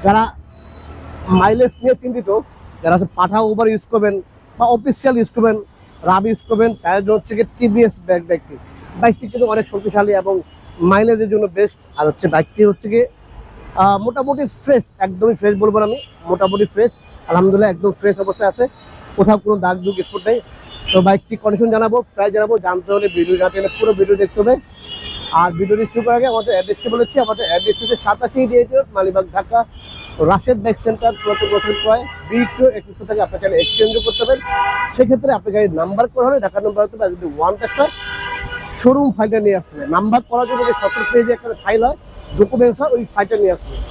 যারা মাইলেজ নিয়ে চিন্তিত, যারা পাঠা উবার ইউজ করবেন বা অফিসিয়াল ইউজ করবেন, রাব ইউজ করবেন, তাদের জন্য হচ্ছে গিয়ে টিভিএস বাইকটি কিন্তু অনেক শক্তিশালী এবং মাইলেজের জন্য বেস্ট। আর হচ্ছে বাইকটি হচ্ছে গিয়ে মোটামুটি ফ্রেশ, একদমই ফ্রেশ বলবো আমি, মোটামুটি ফ্রেশ আলহামদুলিল্লাহ, একদম ফ্রেশ অবস্থায় আছে, কোথাও কোনো দাগ দুগ স্পট নেই। তো বাইকটি কন্ডিশন জানাবো, প্রাইস জানাবো, জানতে হলে ভিডিও জানতে হলে পুরো ভিডিও দেখতে হবে। আর ভিডিওটি শুরু করার আগে আমাদের অ্যাড্রেসটি বলেছি, আমাদের অ্যাড্রেস হচ্ছে 87 মালিবাগ ঢাকা, রাশেদ বাইক সেন্টার, পুরাতন বছর প্রায় বিক্রয় একত্র থেকে আপনার চাইলে এক্সচেঞ্জও করতে পারেন। সেক্ষেত্রে আপনি গাড়ির নাম্বার করা হলে ঢাকার নাম্বার হতে পারে, যদি ওয়ান টেস্টার শোরুম ফাইলটা নিয়ে আসতে হবে। নাম্বার করার জন্য যে 17 পেজে একটা ফাইল হয়, ডকুমেন্টস হয়, ওই ফাইলটা নিয়ে আসতে হবে।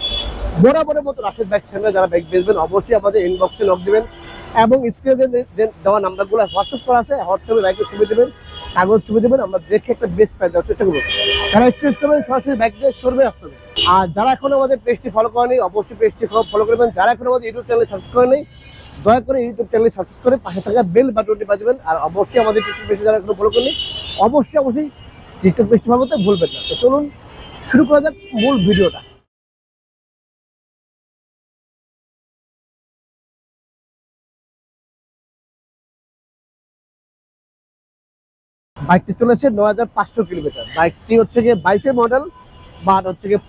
বরাবরের মতো রাশেদ বাইক সেন্টার যারা বাইক বেচবেন অবশ্যই আমাদের ইনবক্সে নক দেবেন এবং স্ক্রিনে দেওয়া নাম্বারগুলো হোয়াটসঅ্যাপ করা আছে, হোয়াটসঅ্যাপে বাইকের ছবি দেবেন, কাগজ ছবি দেবেন, আমরা দেখে একটা বেস্ট প্রাইস দেওয়ার চেষ্টা করবো। যারা এক্সচেঞ্জ করবেন সরাসরি বাইক দিয়ে শোরুমে আসতে হবে। আর যারা এখন আমাদের পেজটি ফলো করেনি অবশ্যই পেজটি ফলো করবেন। যারা এখন আমাদের ইউটিউব চ্যানেল সাবস্ক্রাইব করেনি দয়া করে ইউটিউব চ্যানেল সাবস্ক্রাইব করে পাশে থাকা বেল বাটনটি বাজাবেন। আর অবশ্যই আমাদের টিকটক পেজে যারা এখনো ফলো করেনি অবশ্যই টিকটক পেজটি ফলো করতে ভুলবেন না। তো চলুন শুরু করা যাক মূল ভিডিওটা। বাইকটি চলেছে 9500 কিলোমিটার। বাইকটি হচ্ছে গিয়ে 22 মডেল, বাট হচ্ছে গিয়ে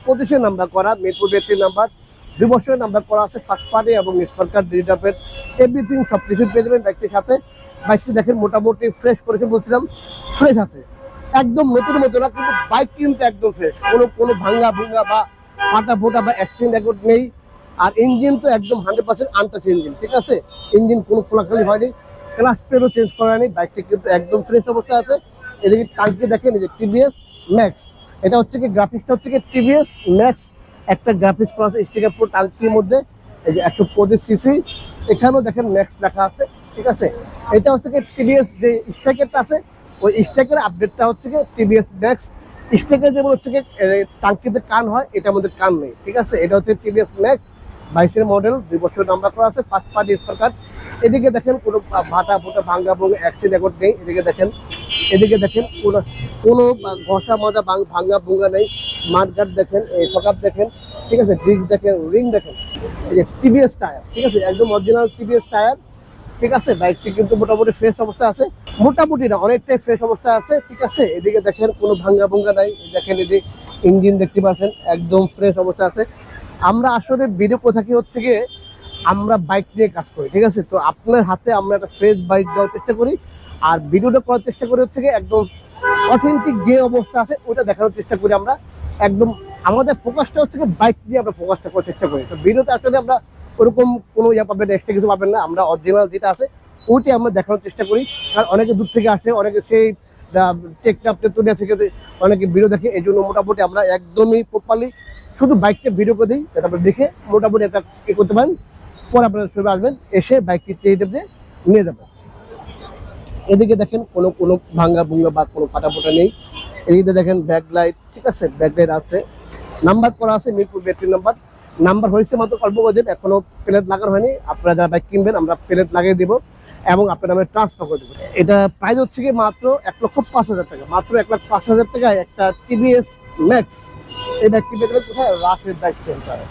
25 নাম্বার করা, মিরপুর 32 নাম্বার, 2 বছরের নাম্বার করা আছে, ফার্স্ট পার্টি এবং spare card digital plate everything সব কিছু পেয়ে যাবেন বাইকটির সাথে। বাইকটি দেখেন মোটামুটি ফ্রেশ করেছে, বলছিলাম ফ্রেশ আছে, একদম নতুন মতো না, কিন্তু বাইক কিন্তু একদম ফ্রেশ, কোনো ভাঙ্গা ভুঙ্গা বা ফাটা ফোটা বা অ্যাক্সিডেন্ট রেকর্ড নেই। আর ইঞ্জিন তো একদম 100% আনটাচ ইঞ্জিন, ঠিক আছে, ইঞ্জিন কোনো খোলাখালি হয়নি, ক্লাস প্লেটও চেঞ্জ করা হয়নি, বাইকটি কিন্তু একদম ফ্রেশ অবস্থায় আছে। এদিকে টাঙ্কি দেখেন, এই যে টিভিএস ম্যাক্স, এটা হচ্ছে কি গ্রাফিক্সটা হচ্ছে কি টিভিএস ম্যাক্স, একটা গ্রাফিক্স করা আছে স্টিকার পুরো টাঙ্কির মধ্যে, এই যে 125 সিসি, এখানেও দেখেন ম্যাক্স লেখা আছে, ঠিক আছে। এটা হচ্ছে কি টিভিএস যে স্ট্রাইকারটা আছে, ওই স্ট্রাইকার আপডেটটা হচ্ছে কি টিভিএস ম্যাক্স। স্ট্রাইকার যেমন হচ্ছে কি টাঙ্কিতে কান হয়, এটার মধ্যে কান নেই, ঠিক আছে। এটা হচ্ছে টিভিএস ম্যাক্স, 22 মডেল, 2 বছর নাম্বার করা আছে, ফার্স্ট পার্টি স্পার কার্ড। এদিকে দেখেন কোনো ভাটা ফোটা ভাঙ্গা ভঙ্গা অ্যাক্সিডেন্ট রেকর্ড নেই। এদিকে দেখেন কোনো ঘষা মাজা ভাঙ্গা ভুঙ্গা নেই। মাঠঘাট দেখেন, এই সকাপ দেখেন, ঠিক আছে, ডিস্ক দেখেন, রিং দেখেন, এই যে টিভিএস টায়ার, ঠিক আছে, একদম অরিজিনাল টিভিএস টায়ার, ঠিক আছে। বাইকটি কিন্তু মোটামুটি ফ্রেশ অবস্থা আছে, মোটামুটি না অনেকটাই ফ্রেশ অবস্থায় আছে, ঠিক আছে। এদিকে দেখেন কোনো ভাঙ্গা ভুঙ্গা নাই, দেখেন এই যে ইঞ্জিন দেখতে পাচ্ছেন একদম ফ্রেশ অবস্থা আছে। আমরা আসলে ভিডিও কোথা কি হচ্ছে গিয়ে আমরা বাইক নিয়ে কাজ করি, ঠিক আছে। তো আপনার হাতে আমরা একটা ফ্রেশ বাইক দেওয়ার চেষ্টা করি, আর ভিডিওটা করার চেষ্টা করি হচ্ছে গিয়ে একদম অথেন্টিক যে অবস্থা আছে ওটা দেখানোর চেষ্টা করি আমরা। একদম আমাদের ফোকাসটা হচ্ছে গিয়ে বাইক দিয়ে আমরা ফোকাসটা করার চেষ্টা করি। তো ভিডিওতে আসলে আমরা ওরকম কোনো পাবেন, এক্সট্রা কিছু পাবেন না, আমরা অরিজিনাল যেটা আছে ওইটি আমরা দেখানোর চেষ্টা করি। কারণ অনেকে দূর থেকে আসে, অনেকে সেই টেকটাপটে তুলে আসে, অনেকে ভিডিও দেখে, এই জন্য মোটামুটি আমরা একদমই প্রপারলি শুধু বাইকটা ভিডিও করে দিই, যাতে আপনারা দেখে মোটামুটি একটা ই করতে পারেন। পরে আপনারা ছবি আসবেন, এসে বাইকটি দিয়ে নিয়ে যাবেন। এদিকে দেখেন কোনো ভাঙ্গা ভুঙ্গা বা কোনো ফাটা ফোটা নেই। এদিকে দেখেন ব্যাকলাইট, ঠিক আছে, ব্যাকলাইট আছে, নাম্বার করা আছে, মিরপুর 32 নাম্বার হয়েছে মাত্র অল্প কদিন, এখনো প্লেট লাগানো হয়নি। আপনারা যারা বাইক কিনবেন আমরা প্লেট লাগিয়ে দিব এবং আপনার নামে ট্রান্সফার করে দেবো। এটা প্রাইস হচ্ছে কি মাত্র 1,05,000 টাকা, মাত্র 1,05,000 টাকায় একটা টিভিএস ম্যাক্স। এই বাইকটি পেয়ে দেবেন কোথায়? রাশেদ বাইক সেন্টারে,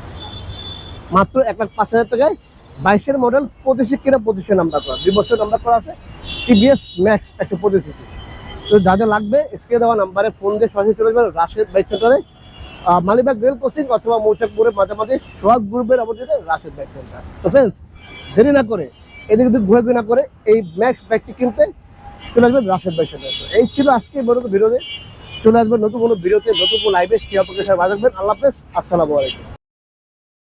মাত্র 1,05,000 টাকায়, 22 মডেল, 25 নাম্বার করা, 2 বছর নাম্বার করা আছে, টিভিএস ম্যাক্স 125 সিসি। তো যাদের লাগবে স্ক্রিনে দেওয়া নাম্বারে ফোন দিয়ে সরাসরি চলে যাবেন রাশেদ বাইক সেন্টারে, মালিবাগ রেল ক্রসিং অথবা মৌচাকপুরের মাঝামাঝি সোহাগ গ্রুপের অপোজিটে রাশেদ বাইক সেন্টার। তো ফ্রেন্ডস, দেরি না করে এদিক ঘুরে না করে এই ম্যাক্স বাইকটি কিনতে চলে আসবেন রাশেদ বাইক সেন্টার। এই ছিল আজকে মূলত ভিডিওতে, চলে আসবেন নতুন কোনো ভিডিওতে, নতুন কোনো লাইভে, সে আপনাদের সাথে ভালো থাকবেন। আল্লাহ হাফেজ, আসসালামু আলাইকুম।